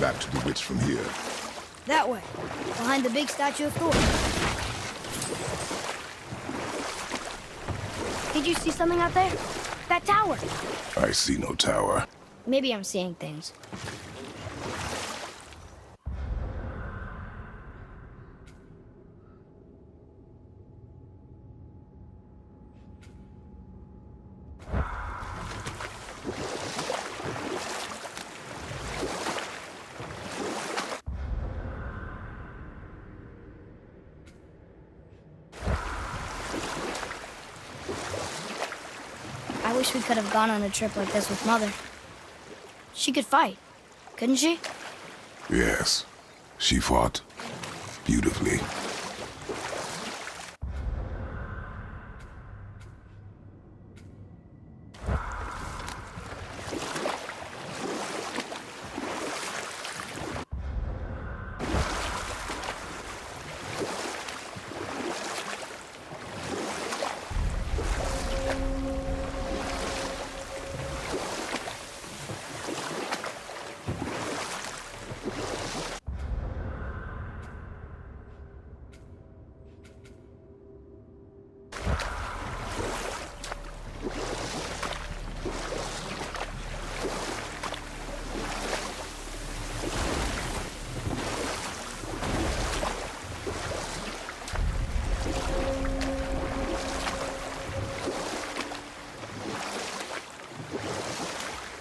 back to the witch from here. That way, behind the big statue of Thor. Did you see something out there? That tower. I see no tower. Maybe I'm seeing things. I wish we could have gone on a trip like this with Mother. She could fight, couldn't she? Yes, she fought beautifully.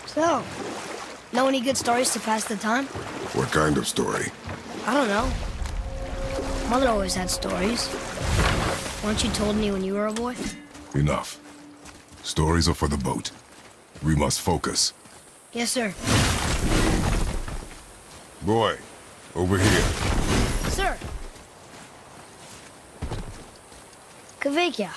So, know any good stories to pass the time? What kind of story? I don't know. Mother always had stories. Weren't you told me when you were a boy? Enough. Stories are for the boat. We must focus. Yes, sir. Boy, over here. Sir. Kvekia.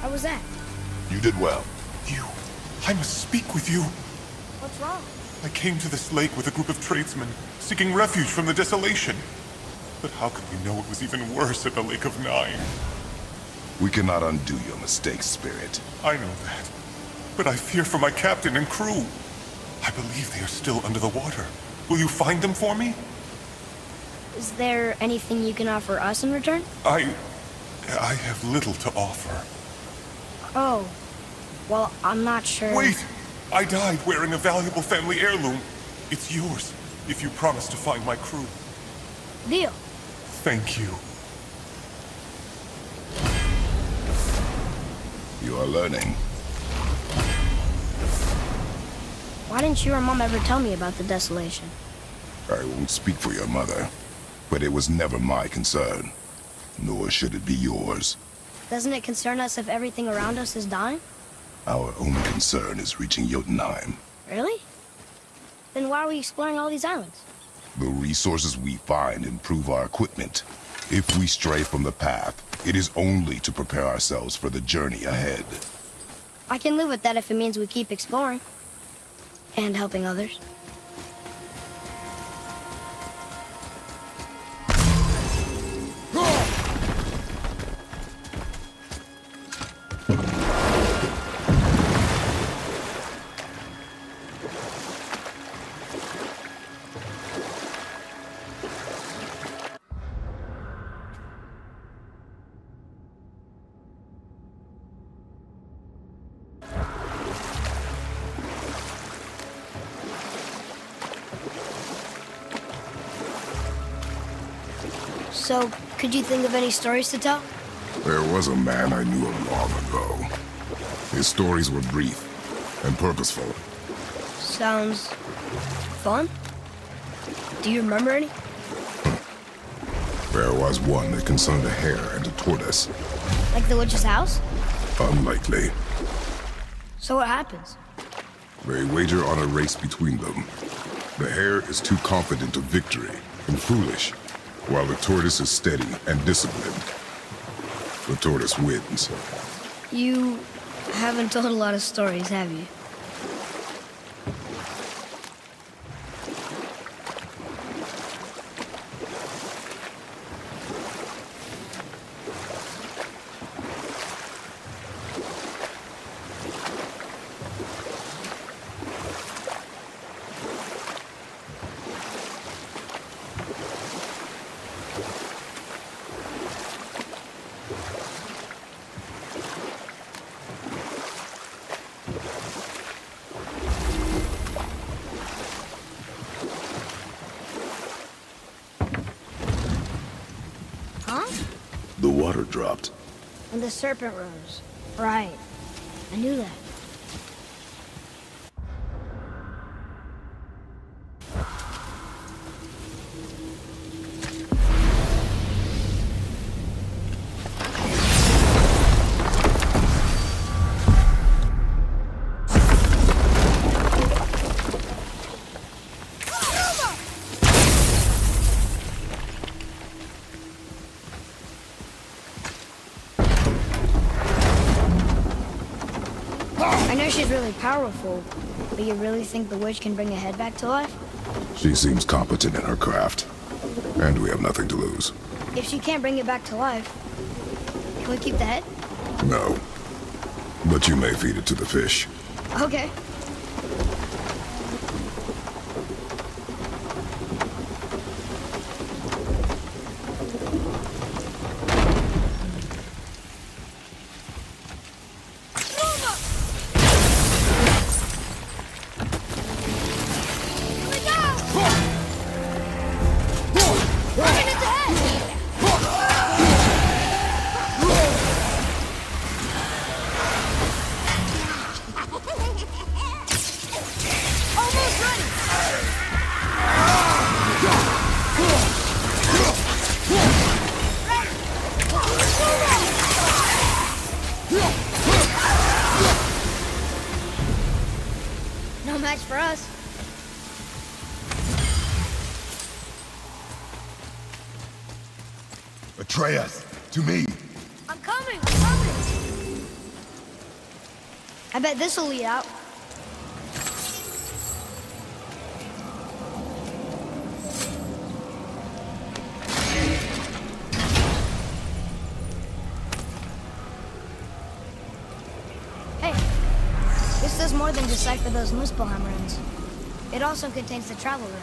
How was that? You did well. I must speak with you. What's wrong? I came to this lake with a group of tradesmen, seeking refuge from the desolation. But how could we know it was even worse at the Lake of Nine? We cannot undo your mistakes, Spirit. I know that. But I fear for my captain and crew. I believe they are still under the water. Will you find them for me? Is there anything you can offer us in return? I have little to offer. Oh. Well, I'm not sure. Wait! I died wearing a valuable family heirloom. It's yours, if you promise to find my crew. Deal. Thank you. You are learning. Why didn't you or Mom ever tell me about the desolation? I won't speak for your mother, but it was never my concern. Nor should it be yours. Doesn't it concern us if everything around us is dying? Our only concern is reaching Jotunheim. Really? Then why are we exploring all these islands? The resources we find improve our equipment. If we stray from the path, it is only to prepare ourselves for the journey ahead. I can live with that if it means we keep exploring. And helping others. So, could you think of any stories to tell? There was a man I knew of long ago. His stories were brief and purposeful. Sounds fun. Do you remember any? There was one that concerned a hare and a tortoise. Like the witch's house? Unlikely. So what happens? They wager on a race between them. The hare is too confident of victory and foolish, while the tortoise is steady and disciplined. The tortoise wins. You haven't told a lot of stories, have you? The water dropped. And the serpent rose. Right. I knew that. I know she's really powerful, but you really think the witch can bring a head back to life? She seems competent in her craft, and we have nothing to lose. If she can't bring it back to life, can we keep the head? No. But you may feed it to the fish. Okay. No match for us. Atreus, to me. I'm coming! I'm coming! I bet this'll lead out. Hey, this does more than decipher those Muspelheim runes. It also contains the travel rune.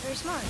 Very smart.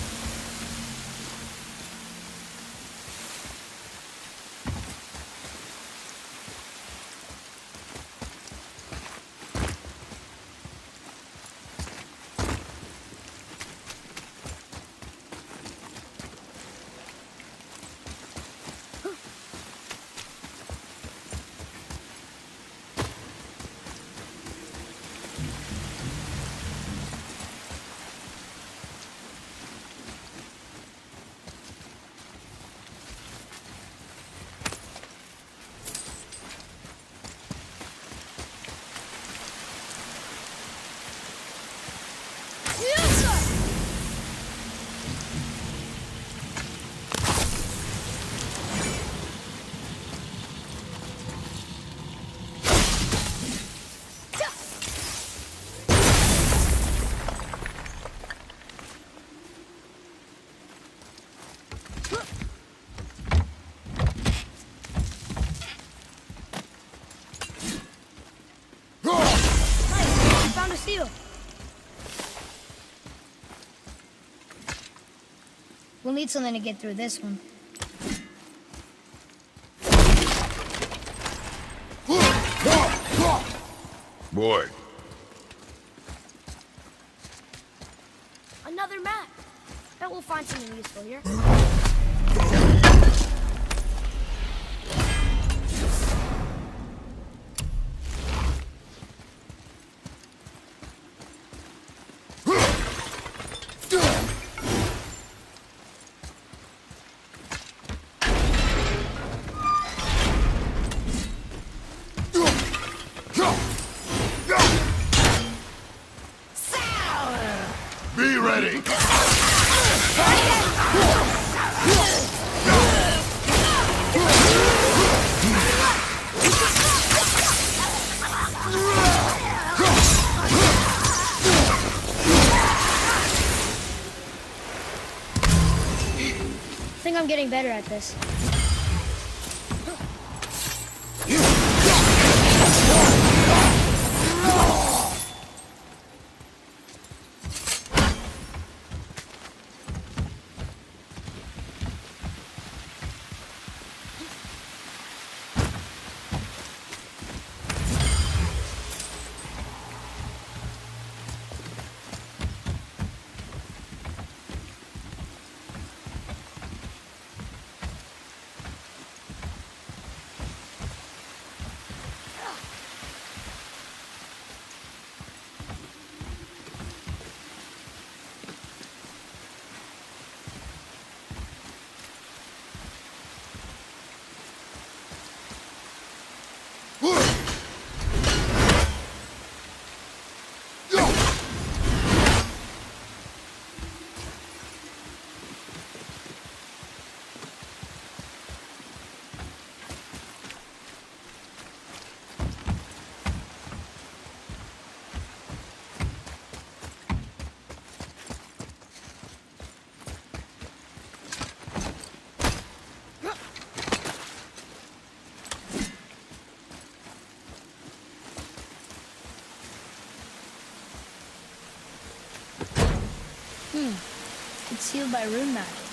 you. We'll need something to get through this one. Boy, Another map. Bet we'll find something useful here. be ready! I think I'm getting better at this. It's sealed by rune magic.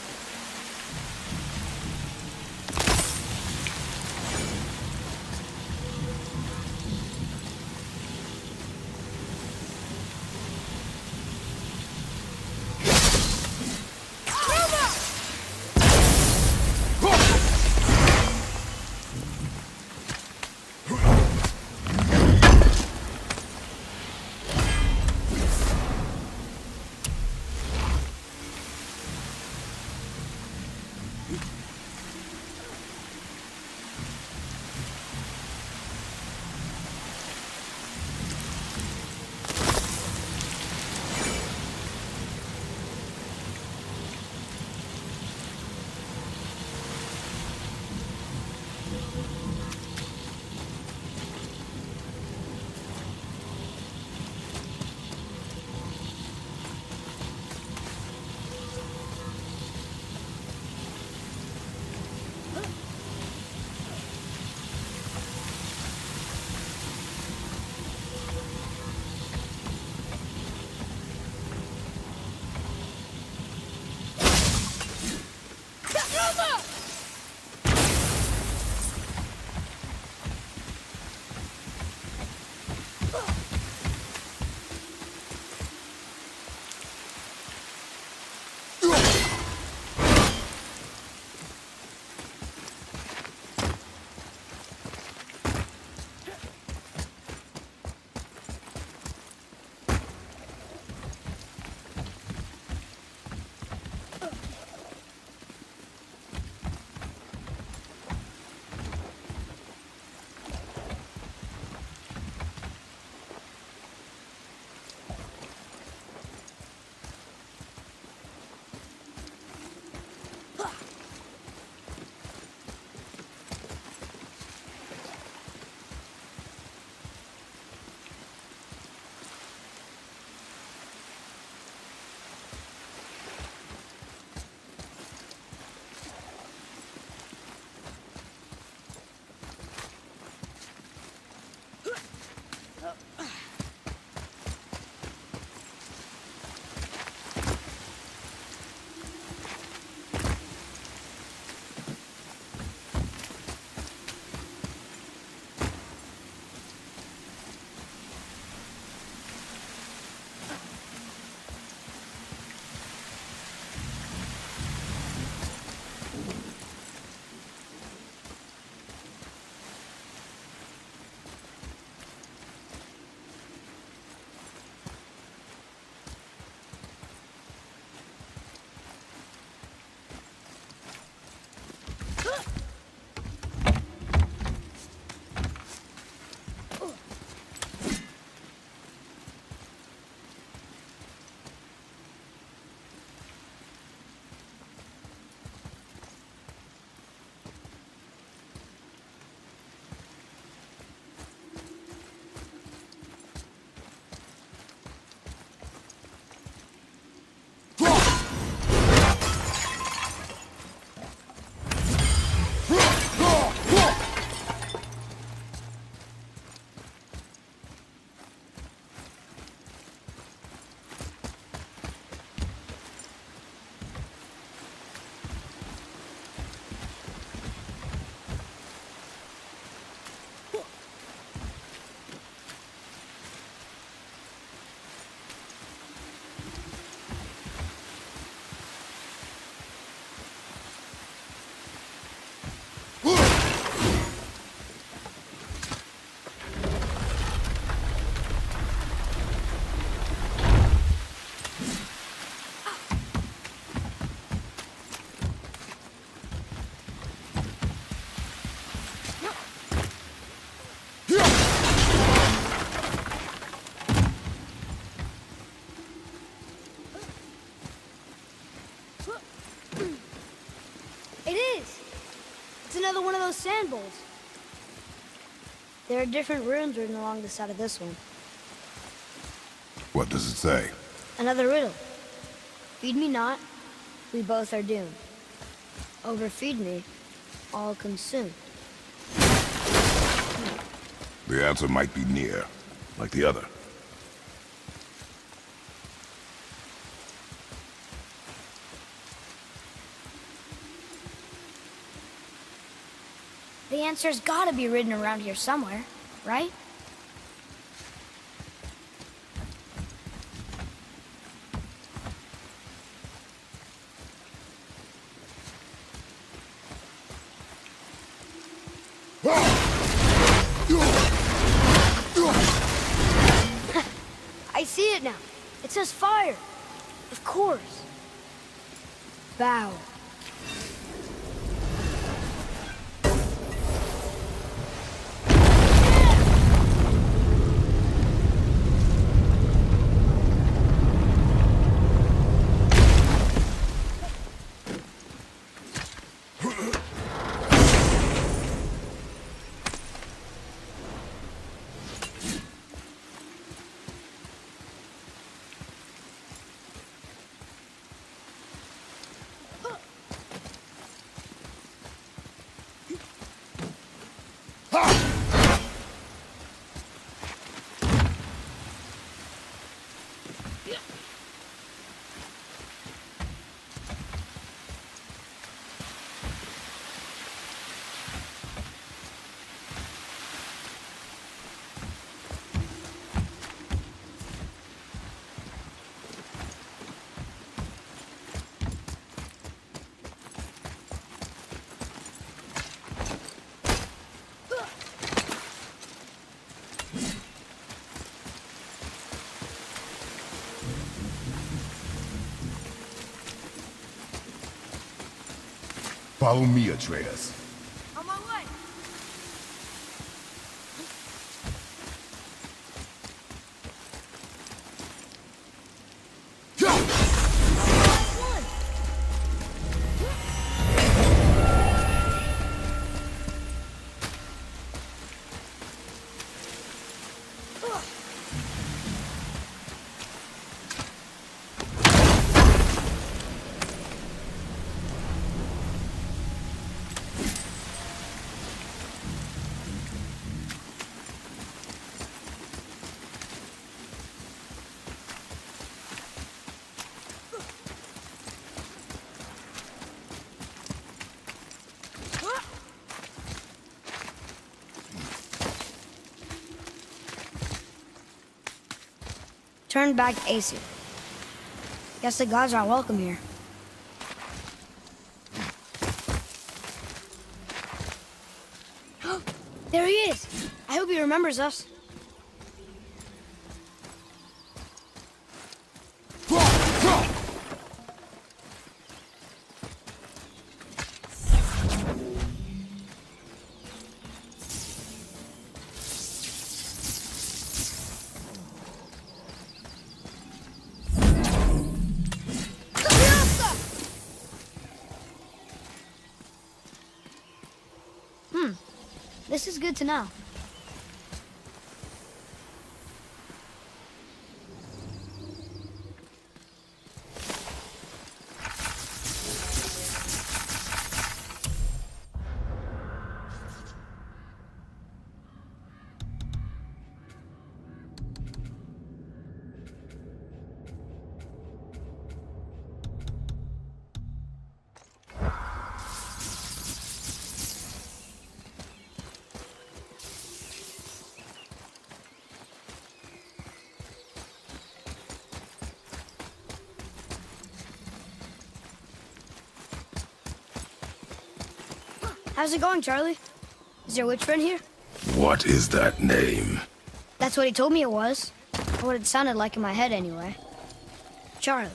sand bowls. There are different runes written along the side of this one. What does it say? Another riddle. Feed me not, we both are doomed. Overfeed me, all consumed. The answer might be near, like the other. The answer's gotta be written around here somewhere, right? I see it now. It says fire. Of course. Bow. Follow me, Atreus. On my way. Turned back to Aesir. Guess the gods aren't welcome here. There he is! I hope he remembers us. This is good to know. How's it going, Charlie? Is your witch friend here? What is that name? That's what he told me it was. Or what it sounded like in my head, anyway. Charlie.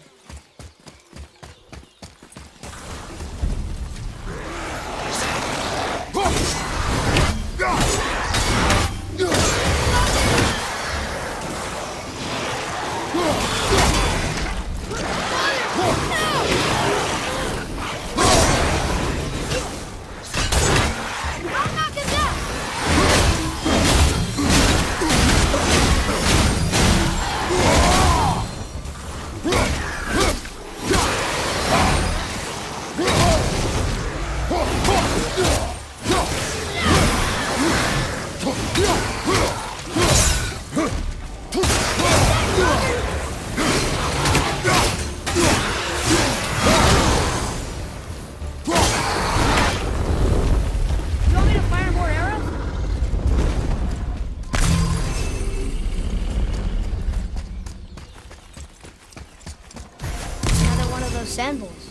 sand bowls.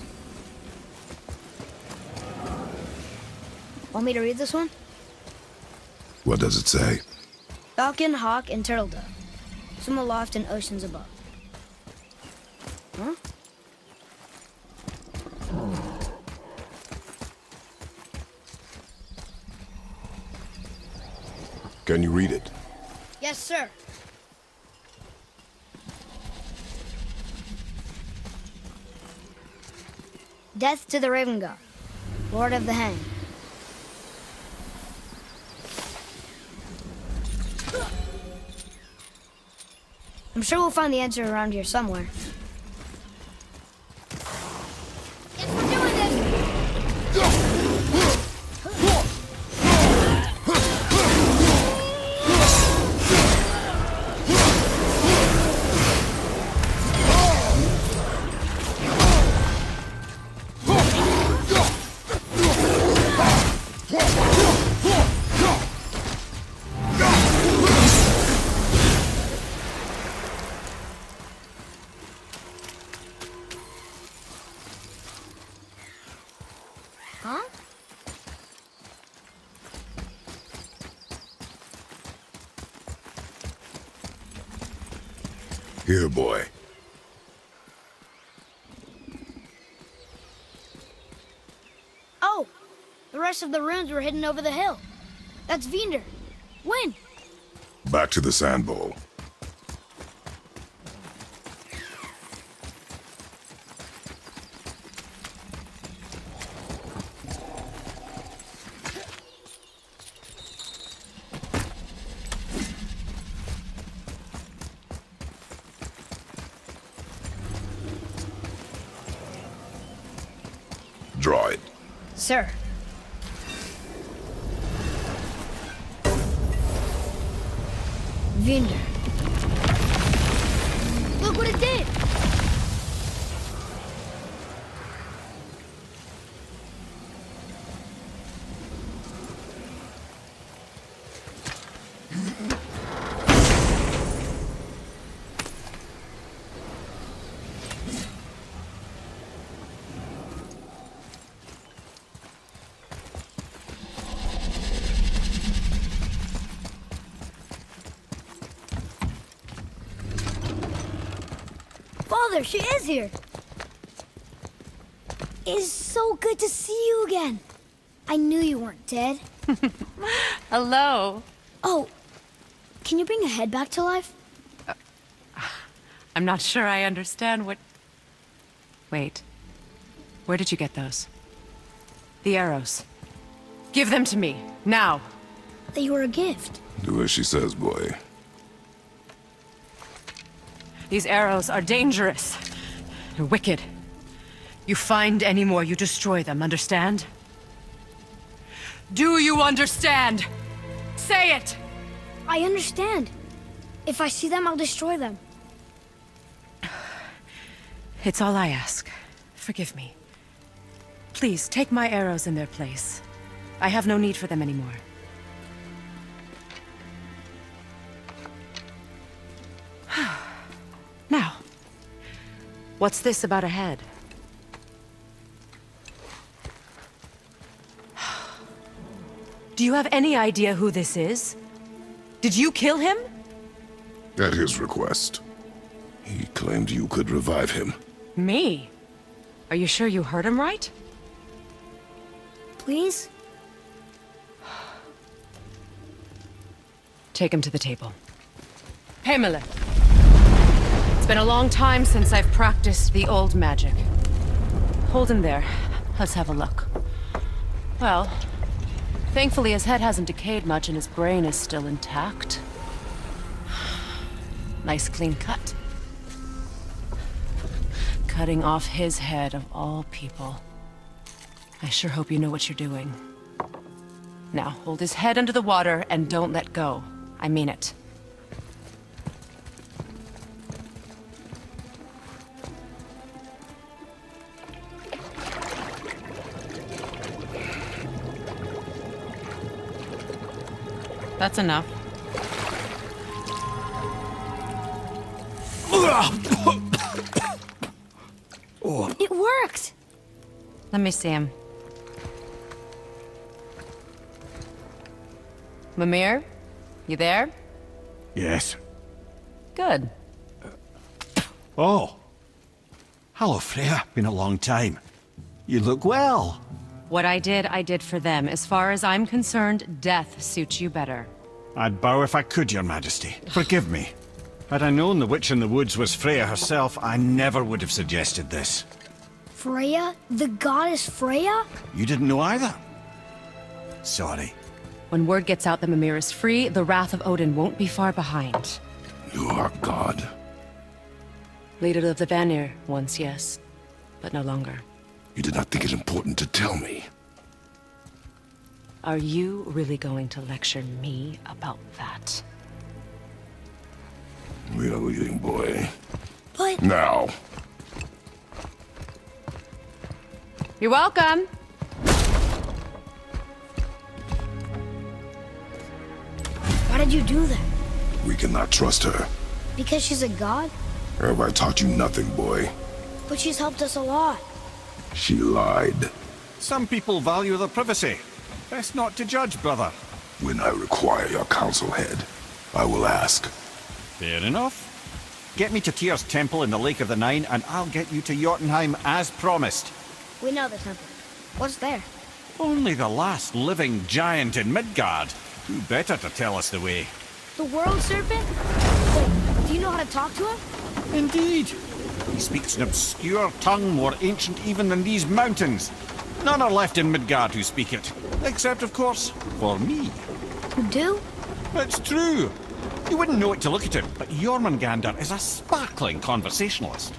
Want me to read this one? What does it say? Falcon, hawk, and turtle dove swim aloft in oceans above. Huh? Can you read it? Yes, sir. Death to the Raven God, Lord of the Hang. I'm sure we'll find the answer around here somewhere. Yes, we're doing this! Huh? Here, boy. Oh! The rest of the runes were hidden over the hill. That's Vinder. When? Back to the sand bowl. Draw it. Sir. Vinder. Look what it did! Father, she is here! It is so good to see you again. I knew you weren't dead. Hello. Oh, can you bring a head back to life? I'm not sure I understand what... Wait. Where did you get those? The arrows. Give them to me, now. They were a gift. Do as she says, boy. These arrows are dangerous. They're wicked. You find any more, you destroy them, understand? Do you understand? Say it! I understand. If I see them, I'll destroy them. It's all I ask. Forgive me. Please, take my arrows in their place. I have no need for them anymore. Now, what's this about a head? Do you have any idea who this is? Did you kill him? At his request. He claimed you could revive him. Me? Are you sure you heard him right? Please? Take him to the table. Pamela. It's been a long time since I've practiced the old magic. Hold him there. Let's have a look. Well, thankfully his head hasn't decayed much and his brain is still intact. Nice clean cut. Cutting off his head of all people. I sure hope you know what you're doing. Now, hold his head under the water and don't let go. I mean it. That's enough. It worked! worked! Let me see him. Mimir? You there? Yes. Good. Oh. Hello, Freya. Been a long time. You look well. What I did for them. As far as I'm concerned, death suits you better. I'd bow if I could, Your Majesty. Forgive me. Had I known the witch in the woods was Freya herself, I never would have suggested this. Freya? The goddess Freya? You didn't know either? Sorry. When word gets out that Mimir is free, the wrath of Odin won't be far behind. You are God. Leader of the Vanir, once, yes. But no longer. You did not think it important to tell me. Are you really going to lecture me about that? We are leaving, boy. But... Now. You're welcome! Why did you do that? We cannot trust her. Because she's a god? Have I taught you nothing, boy? But she's helped us a lot. She lied. Some people value their privacy. Best not to judge, brother. When I require your counsel head, I will ask. Fair enough. Get me to Tyr's temple in the Lake of the Nine, and I'll get you to Jotunheim as promised. We know the temple. What's there? Only the last living giant in Midgard. Who better to tell us the way? The world serpent? Wait, do you know how to talk to him? Indeed. He speaks an obscure tongue more ancient even than these mountains. None are left in Midgard who speak it. Except, of course, for me. You do? It's true. You wouldn't know it to look at him, but Jormungandr is a sparkling conversationalist.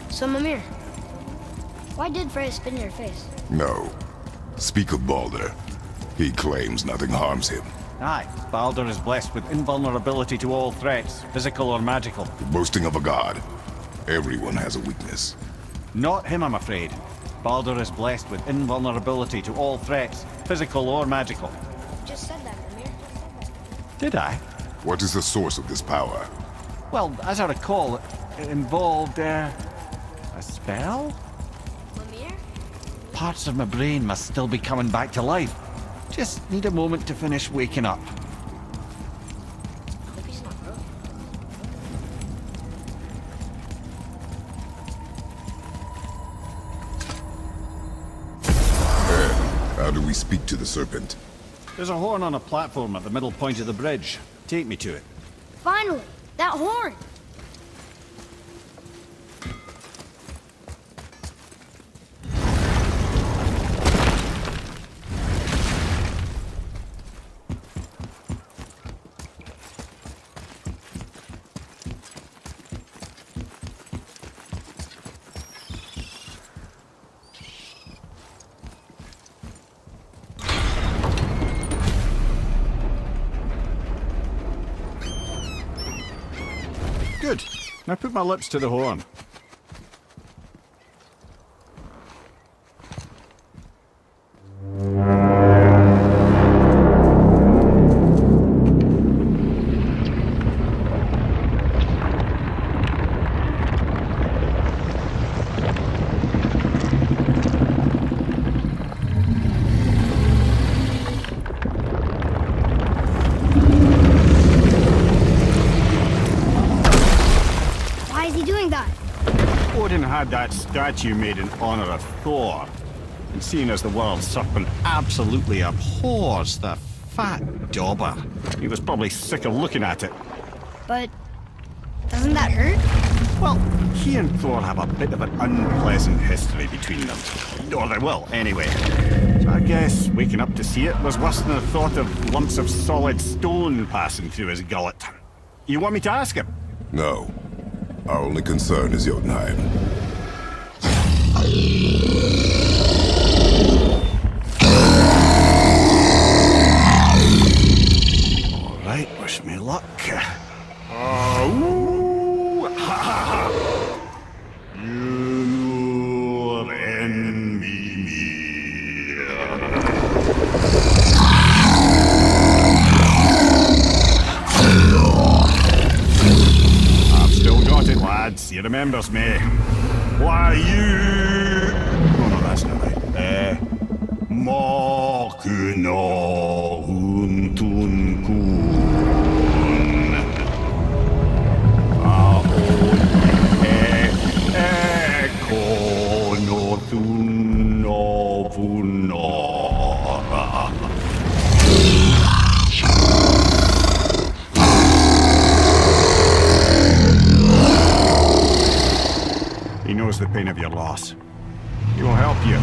So, Mimir, why did Freya spin your face? No. Speak of Balder. He claims nothing harms him. Aye, Baldur is blessed with invulnerability to all threats, physical or magical. The boasting of a god. Everyone has a weakness. Not him, I'm afraid. Baldur is blessed with invulnerability to all threats, physical or magical. You just said that, Mimir. Did I? What is the source of this power? Well, as I recall, it involved, a spell? Mimir? Parts of my brain must still be coming back to life. Just need a moment to finish waking up. Hope he's not broken. How do we speak to the serpent? There's a horn on a platform at the middle point of the bridge. Take me to it. Finally! That horn! Good. Now put my lips to the horn. Why is he doing that? Odin had that statue made in honor of Thor. And seeing as the world serpent absolutely abhors the fat dauber, he was probably sick of looking at it. But doesn't that hurt? Well, he and Thor have a bit of an unpleasant history between them. Or they will, anyway. So I guess waking up to see it was worse than the thought of lumps of solid stone passing through his gullet. You want me to ask him? No. Our only concern is Jotunheim. All right, wish me luck. Ooh, ha, ha, ha. You're in Mimir. I've still got it, lads. He remembers me. Why, you... No, that's not right. Makuna huntun kun. He knows the pain of your loss. He will help you.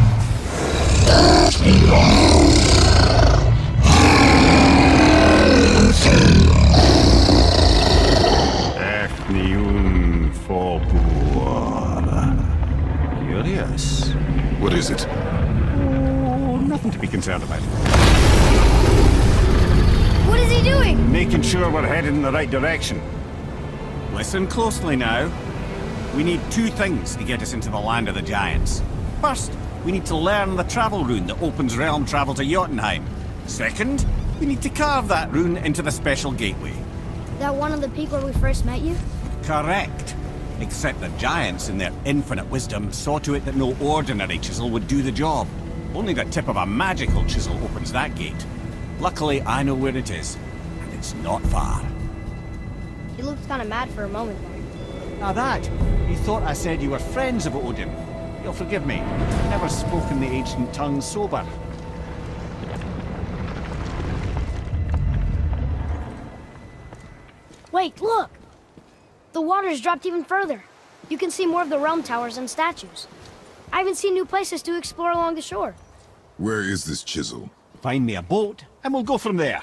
Ethnium Fobur. Curious. What is it? Oh, nothing to be concerned about. What is he doing? Making sure we're headed in the right direction. Listen closely now. We need two things to get us into the land of the giants. First, we need to learn the travel rune that opens realm travel to Jotunheim. Second, we need to carve that rune into the special gateway. That one of the peak where we first met you? Correct. Except the giants, in their infinite wisdom, saw to it that no ordinary chisel would do the job. Only the tip of a magical chisel opens that gate. Luckily, I know where it is, and it's not far. He looked kind of mad for a moment there. Now that, you thought I said you were friends of Odin. You'll forgive me. I've never spoken the ancient tongue sober. Wait, look! The water's dropped even further. You can see more of the realm towers and statues. I even see new places to explore along the shore. Where is this chisel? Find me a boat, and we'll go from there.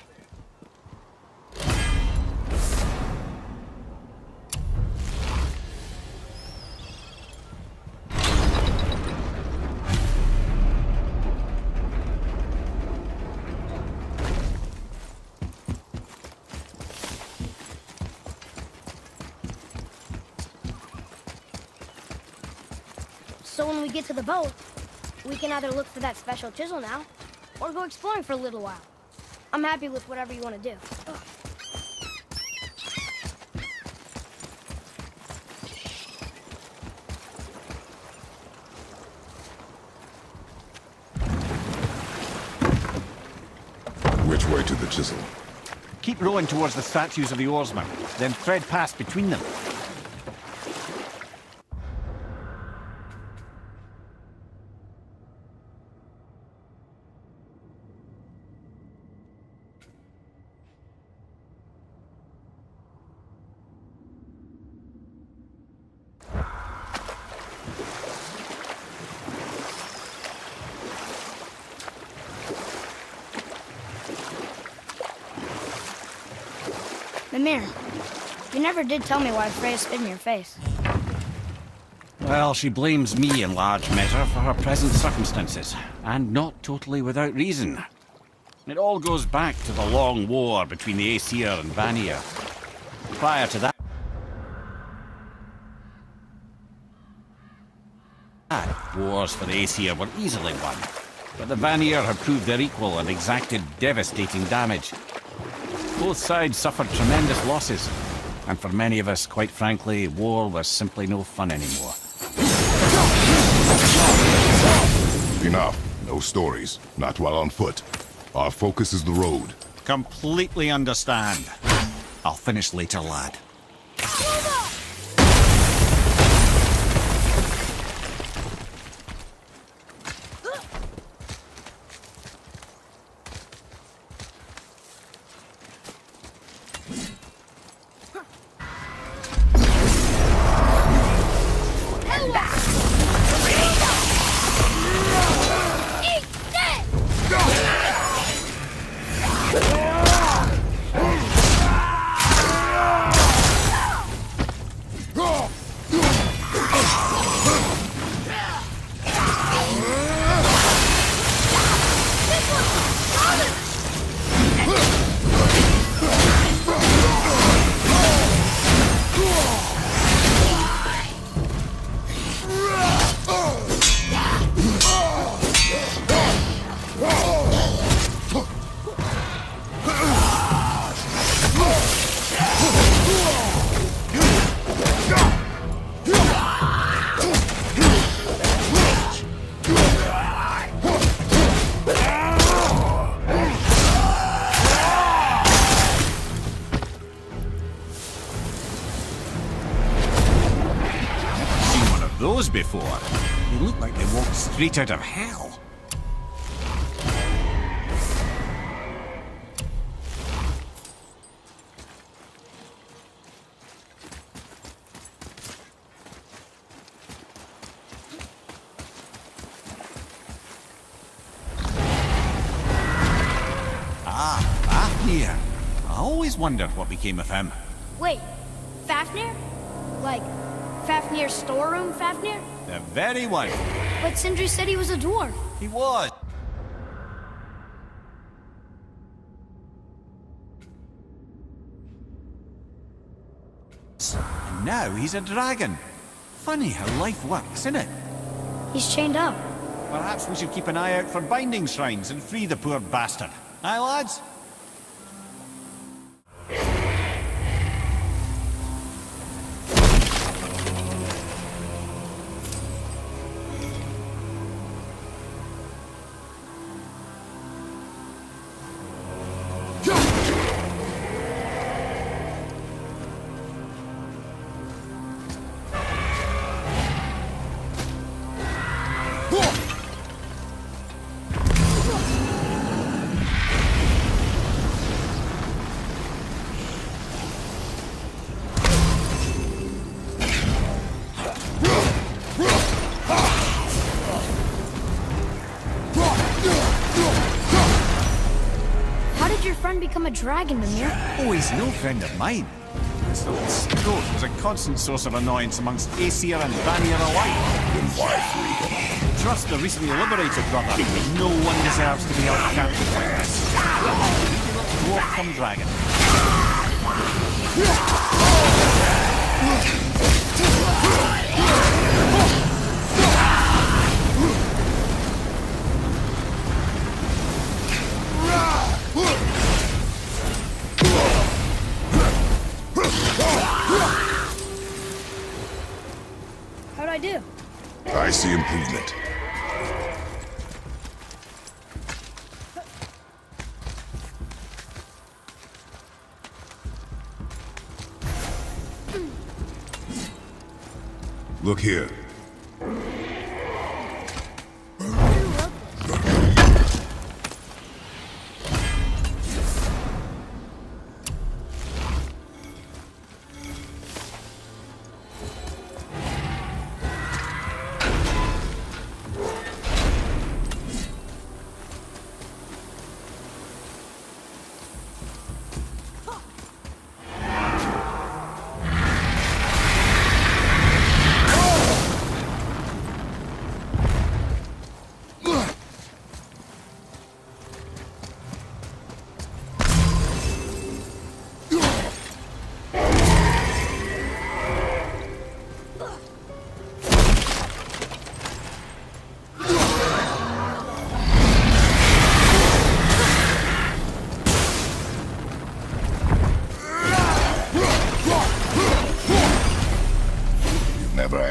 So when we get to the boat, we can either look for that special chisel now, or go exploring for a little while. I'm happy with whatever you want to do. Ugh. Which way to the chisel? Keep rowing towards the statues of the oarsmen, then thread past between them. Mimir, you never did tell me why Freya spit in your face. Well, she blames me in large measure for her present circumstances, and not totally without reason. It all goes back to the long war between the Aesir and Vanir. Prior to that, wars for the Aesir were easily won, but the Vanir had proved their equal and exacted devastating damage. Both sides suffered tremendous losses, and for many of us, quite frankly, war was simply no fun anymore. Enough. No stories. Not while on foot. Our focus is the road. Completely understand. I'll finish later, lad. creatures before. They look like they walked straight out of hell. Fafnir. I always wondered what became of him. Wait, Fafnir? Like, Fafnir's storeroom Fafnir? The very one. But Sindri said he was a dwarf. He was. And now he's a dragon. Funny how life works, isn't it? He's chained up. Perhaps we should keep an eye out for binding shrines and free the poor bastard. Aye, lads? Become a dragon, Mimir. Oh, he's no friend of mine. This little stroke was a constant source of annoyance amongst Aesir and Vanir alike. Then why free him? Trust the recently liberated brother. No one deserves to be held captive like this. Dwarf come dragon. How'd I do? I see improvement. Look here.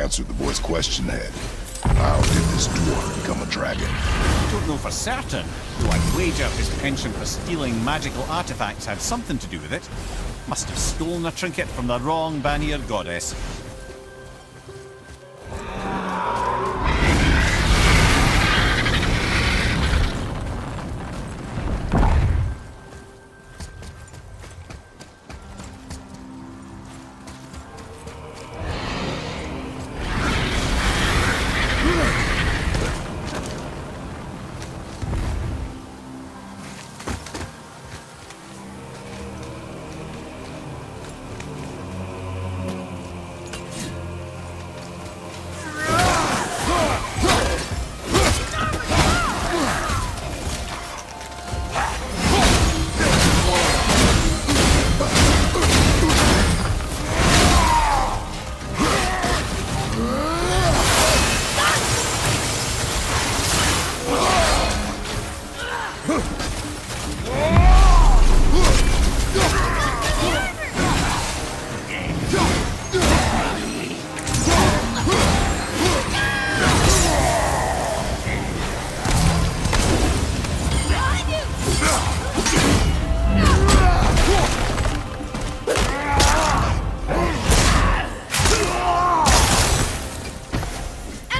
Answered the boy's question, Head. How did this dwarf become a dragon? I don't know for certain, though I'd wager his penchant for stealing magical artifacts had something to do with it. Must have stolen a trinket from the wrong Vanir goddess.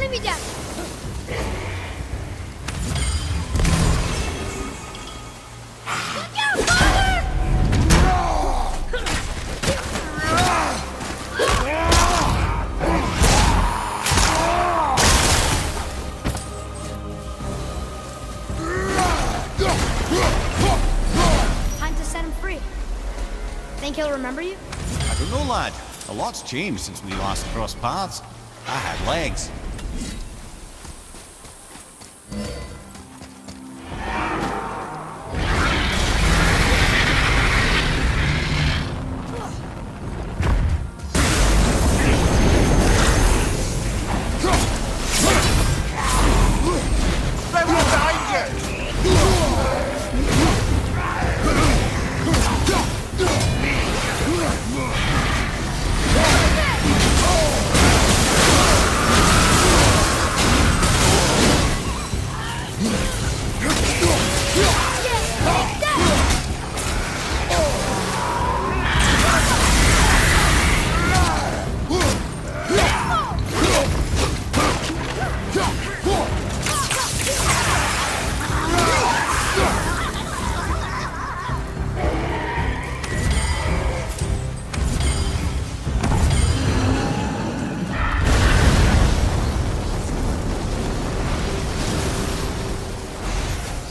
Ölmeyeceğim. Look out, father! Time to set him free. Think he'll remember you? I don't know, lad. A lot's changed since we last crossed paths. I had legs.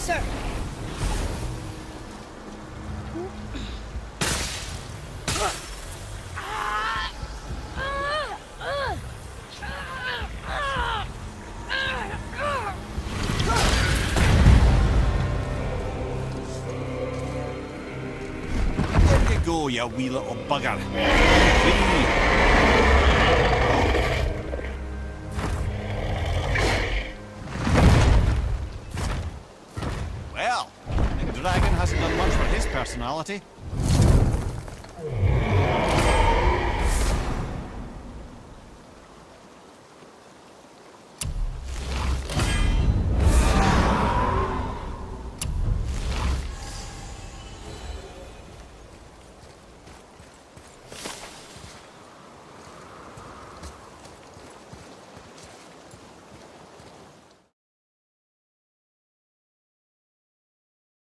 Sir. Where you go, you wee little bugger? Free. Well, the dragon hasn't done much for his personality.